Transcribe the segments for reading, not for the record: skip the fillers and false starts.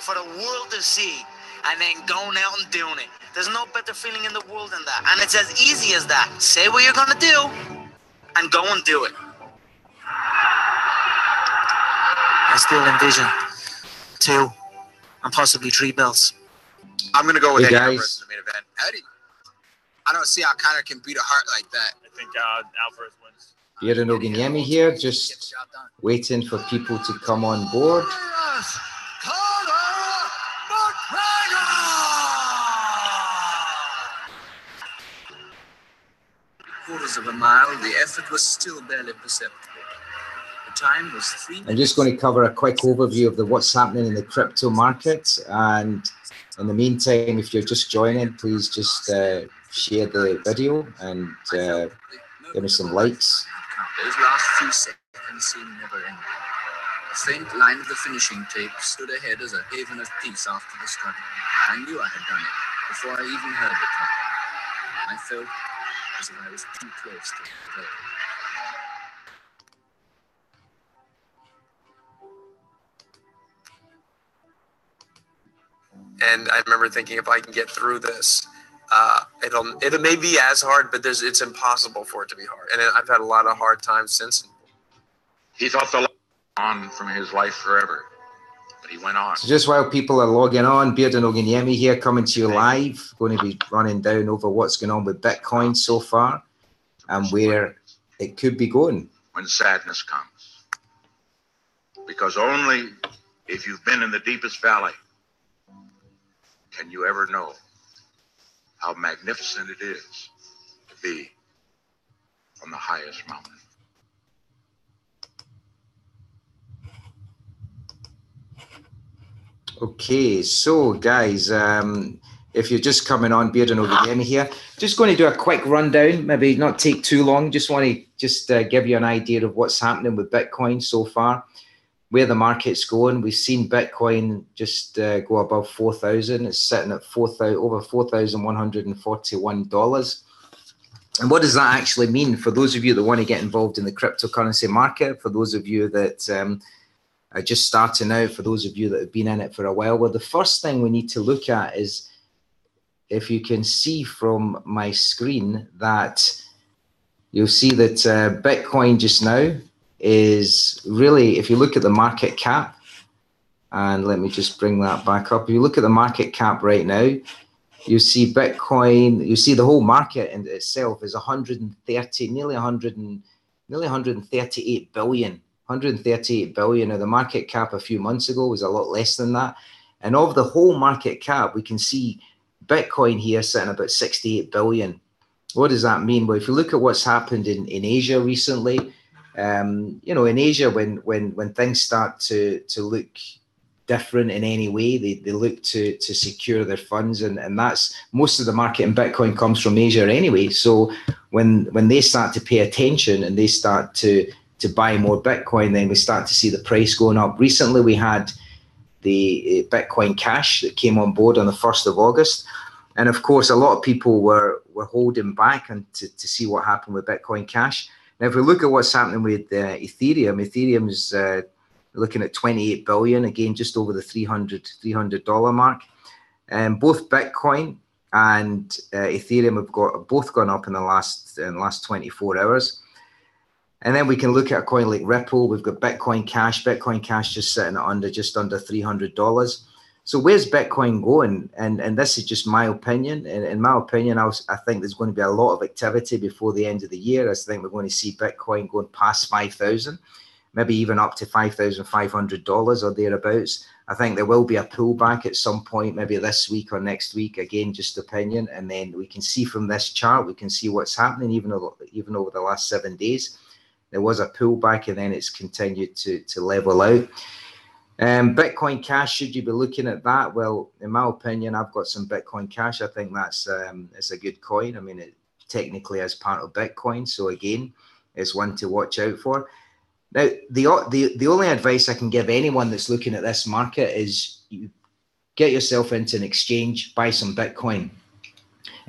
for the world to see, and then going out and doing it. There's no better feeling in the world than that. And it's as easy as that. Say what you're going to do and go and do it. I still envision 2 and possibly 3 belts. I'm going to go with Hey Eddie guys. Alvarez in the main event. Eddie. I don't see how Conor can beat a heart like that. I think Alvarez wins. Bjorn Oginiemi here, just waiting for people to come on board. Quarters of a mile, the effort was still barely perceptible. The time was 3 minutes. I'm just going to cover a quick overview of what's happening in the crypto market. And in the meantime, if you're just joining, please just share the video and give me some likes. Those last few seconds seemed never ending. The faint line of the finishing tape stood ahead as a haven of peace after the struggle. I knew I had done it before I even heard the call. I felt as if I was too close to the goal. And I remember thinking, if I can get through this, it may be as hard, but it's impossible for it to be hard. And I've had a lot of hard times since. He thought the light on from his life forever, but he went on. So just while people are logging on, Bjorn Oginiemi here coming to you live. Going to be running down over what's going on with Bitcoin so far and where it could be going. When sadness comes. Because only if you've been in the deepest valley can you ever know how magnificent it is to be on the highest mountain. Okay, so guys, if you're just coming on, Bjorn Oginiemi here, just going to do a quick rundown, maybe not take too long. Just want to give you an idea of what's happening with Bitcoin so far, where the market's going. We've seen Bitcoin just go above 4,000. It's sitting at over $4,141. And what does that actually mean for those of you that want to get involved in the cryptocurrency market, for those of you that are just starting out, for those of you that have been in it for a while? Well, the first thing we need to look at is, if you can see from my screen, that you'll see that Bitcoin just now is really, if you look at the market cap, and let me just bring that back up. If you look at the market cap right now, you see Bitcoin, you see the whole market in itself is 138 billion. 138 billion. Now, the market cap a few months ago was a lot less than that. And of the whole market cap, we can see Bitcoin here sitting about 68 billion. What does that mean? Well, if you look at what's happened in Asia recently, you know, in Asia, when things start to look different in any way, they look to secure their funds, and that's most of the market in Bitcoin comes from Asia anyway. So when they start to pay attention and they start to buy more Bitcoin, then we start to see the price going up. Recently, we had the Bitcoin Cash that came on board on the 1st of August. And of course, a lot of people were holding back and to see what happened with Bitcoin Cash. Now, if we look at what's happening with Ethereum, Ethereum is looking at 28 billion, again, just over the $300 mark. And both Bitcoin and Ethereum have both gone up in the last 24 hours. And then we can look at a coin like Ripple. We've got Bitcoin Cash. Bitcoin Cash just sitting at just under $300. So where's Bitcoin going? And this is just my opinion. And in my opinion, I think there's going to be a lot of activity before the end of the year. I think we're going to see Bitcoin going past 5,000, maybe even up to $5,500 or thereabouts. I think there will be a pullback at some point, maybe this week or next week. Again, just opinion. And then we can see from this chart, we can see what's happening even over the last 7 days. There was a pullback, and then it's continued to level out. Bitcoin Cash, should you be looking at that? Well, in my opinion, I've got some Bitcoin Cash. I think it's a good coin. I mean, it technically is part of Bitcoin. So again, it's one to watch out for. Now, the only advice I can give anyone that's looking at this market is you get yourself into an exchange, buy some Bitcoin.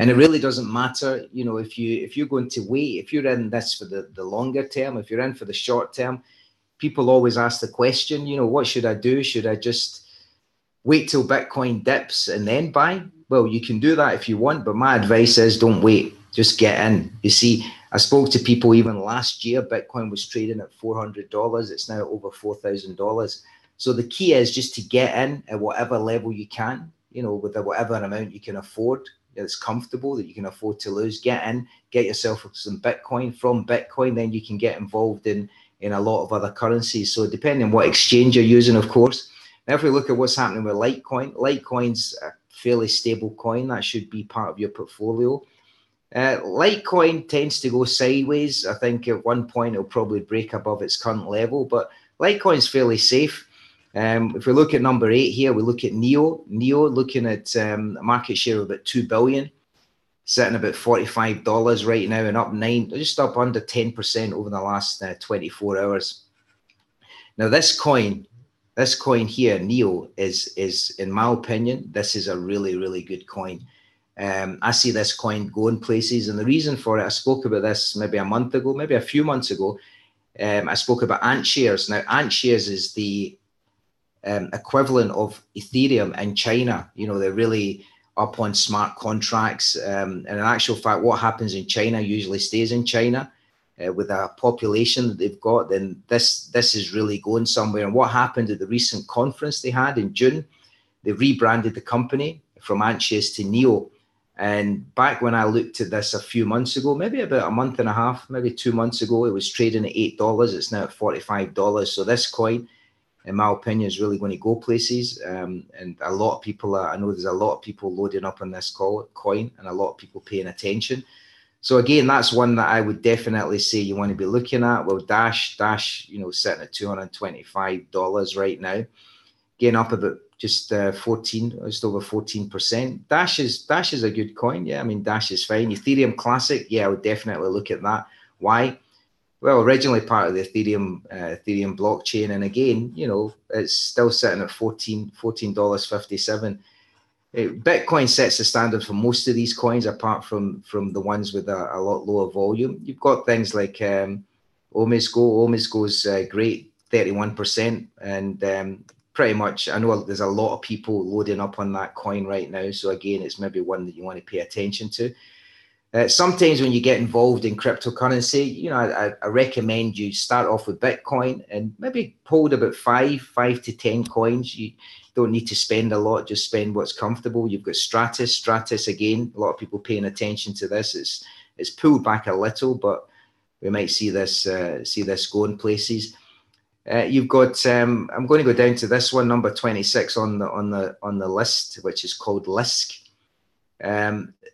And it really doesn't matter, you know, if you're going to wait, if you're in this for the longer term, if you're in for the short term, people always ask the question, you know, what should I do? Should I just wait till Bitcoin dips and then buy. Well, you can do that if you want, but my advice is don't wait. Just get in. You see, I spoke to people even last year. Bitcoin was trading at $400. It's now over $4,000. So the key is just to get in at whatever level you can, you know, with whatever amount you can afford. It's comfortable that you can afford to lose. Get in, get yourself some Bitcoin. From Bitcoin, then you can get involved in a lot of other currencies. So depending on what exchange you're using, of course. Now, if we look at what's happening with Litecoin, Litecoin's a fairly stable coin. That should be part of your portfolio. Litecoin tends to go sideways. I think at one point it'll probably break above its current level, but Litecoin's fairly safe. If we look at number 8 here, we look at NEO. NEO looking at a market share of about 2 billion, sitting about $45 right now and up just up under 10% over the last 24 hours. Now this coin here, NEO, is in my opinion, this is a really, really good coin. I see this coin going places, and the reason for it, I spoke about this maybe a month ago, maybe a few months ago. I spoke about AntShares. Now, AntShares is the equivalent of Ethereum in China. You know, they're really up on smart contracts. And in actual fact, what happens in China usually stays in China. With a population that they've got, then this is really going somewhere. And what happened at the recent conference they had in June, they rebranded the company from AntShares to NEO. And back when I looked at this a few months ago, maybe about a month and a half, maybe 2 months ago, it was trading at $8. It's now at $45. So this coin, in my opinion, is really going to go places. And a lot of people, I know there's a lot of people loading up on this coin and a lot of people paying attention. So again, that's one that I would definitely say you want to be looking at. Well, Dash, you know, sitting at $225 right now, getting up about just over 14%. Dash is a good coin. Yeah, I mean, Dash is fine. Ethereum Classic, yeah, I would definitely look at that. Why? Well, originally part of the Ethereum blockchain, and again, you know, it's still sitting at $14.57. Bitcoin sets the standard for most of these coins, apart from the ones with a lot lower volume. You've got things like Omisco. Omisco's great, 31%, and pretty much, I know there's a lot of people loading up on that coin right now. So again, it's maybe one that you want to pay attention to. Sometimes when you get involved in cryptocurrency, you know, I recommend you start off with Bitcoin and maybe hold about 5 to 10 coins. You don't need to spend a lot, just spend what's comfortable. You've got Stratis. Stratis, again, a lot of people paying attention to this. It's pulled back a little, but we might see this going places. You've got, I'm going to go down to this one, number 26 on the list, which is called Lisk.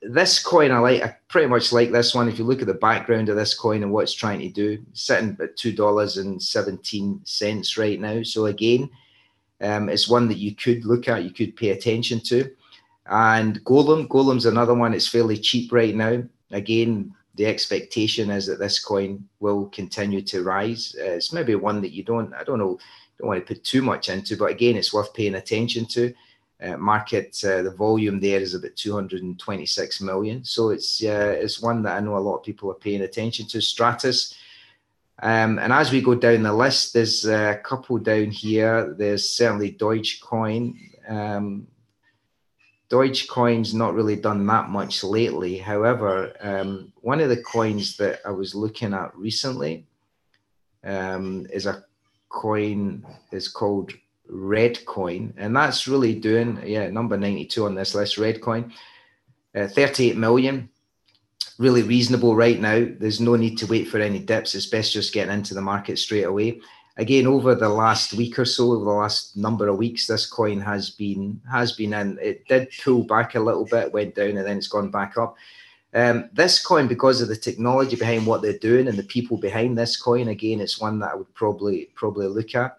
This coin I pretty much like this one. If you look at the background of this coin and what it's trying to do, sitting at $2.17 right now. So again, it's one that you could look at, you could pay attention to. And Golem's another one. It's fairly cheap right now. Again, the expectation is that this coin will continue to rise. It's maybe one that you don't want to put too much into, but again, it's worth paying attention to. The volume there is about 226 million. So it's one that I know a lot of people are paying attention to. Stratis. And as we go down the list, there's a couple down here. There's certainly Dogecoin. Dogecoin's not really done that much lately. However, one of the coins that I was looking at recently is a coin is called Redcoin, and that's really doing, number 92 on this list. Redcoin, 38 million, really reasonable right now. There's no need to wait for any dips. It's best just getting into the market straight away. Again, over the last week or so, over the last number of weeks, this coin has been in. It did pull back a little bit, went down, and then it's gone back up. This coin, because of the technology behind what they're doing and the people behind this coin, again, it's one that I would probably look at.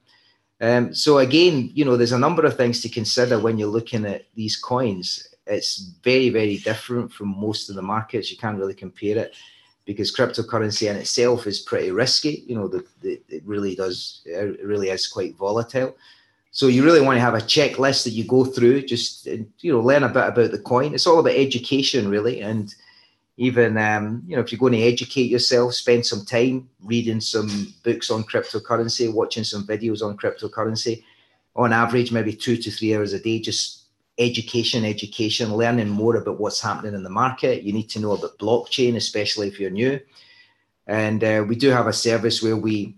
So again, you know, there's a number of things to consider when you're looking at these coins. It's very, very different from most of the markets. You can't really compare it because cryptocurrency in itself is pretty risky. You know, it really is quite volatile. So you really want to have a checklist that you go through, just, you know, learn a bit about the coin. It's all about education, really. And even, you know, if you're going to educate yourself, spend some time reading some books on cryptocurrency, watching some videos on cryptocurrency. on average, maybe 2 to 3 hours a day, just education, learning more about what's happening in the market. You need to know about blockchain, especially if you're new. And we do have a service where we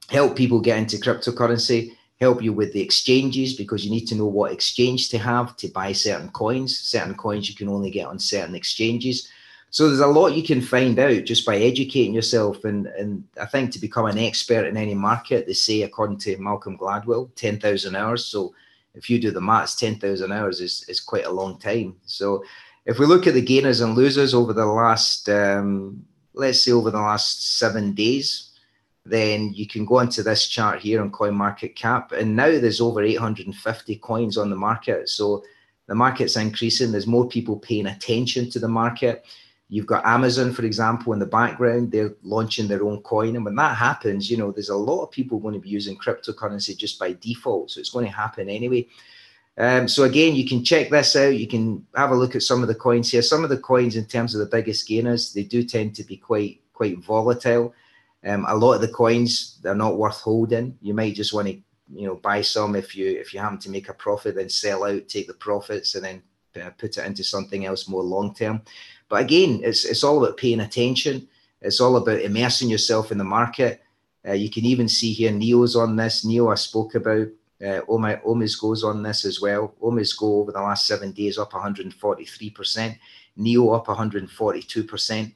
help people get into cryptocurrency, help you with the exchanges, because you need to know what exchange to have to buy certain coins. Certain coins you can only get on certain exchanges. So there's a lot you can find out just by educating yourself. And I think to become an expert in any market, they say, according to Malcolm Gladwell, 10,000 hours. So if you do the maths, 10,000 hours is quite a long time. So if we look at the gainers and losers over the last, let's say over the last 7 days, then you can go into this chart here on CoinMarketCap. And now there's over 850 coins on the market. So the market's increasing. There's more people paying attention to the market. You've got Amazon, for example, in the background. They're launching their own coin. And when that happens, you know, there's a lot of people going to be using cryptocurrency just by default. So it's going to happen anyway. So again, you can check this out. You can have a look at some of the coins here. Some of the coins in terms of the biggest gainers, they do tend to be quite volatile. A lot of the coins, they're not worth holding. You might just want to, you know, buy some if you happen to make a profit, then sell out, take the profits, and then put it into something else more long term. But again, it's all about paying attention. It's all about immersing yourself in the market. You can even see here Neo's on this. Neo I spoke about. Omisgo's on this as well. Omisgo over the last 7 days up 143%. Neo up 142%.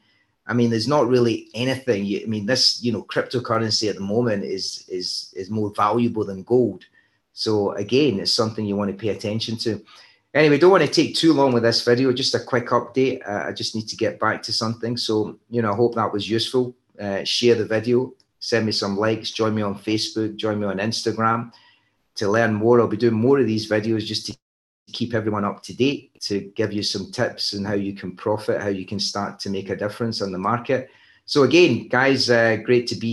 I mean, there's not really anything. I mean, this, you know, cryptocurrency at the moment is more valuable than gold. So again, it's something you want to pay attention to. Anyway, don't want to take too long with this video. Just a quick update. I just need to get back to something. So, you know, I hope that was useful. Share the video. Send me some likes. Join me on Facebook. Join me on Instagram to learn more. I'll be doing more of these videos just to keep everyone up to date, to give you some tips on how you can profit, how you can start to make a difference on the market. So again, guys, great to be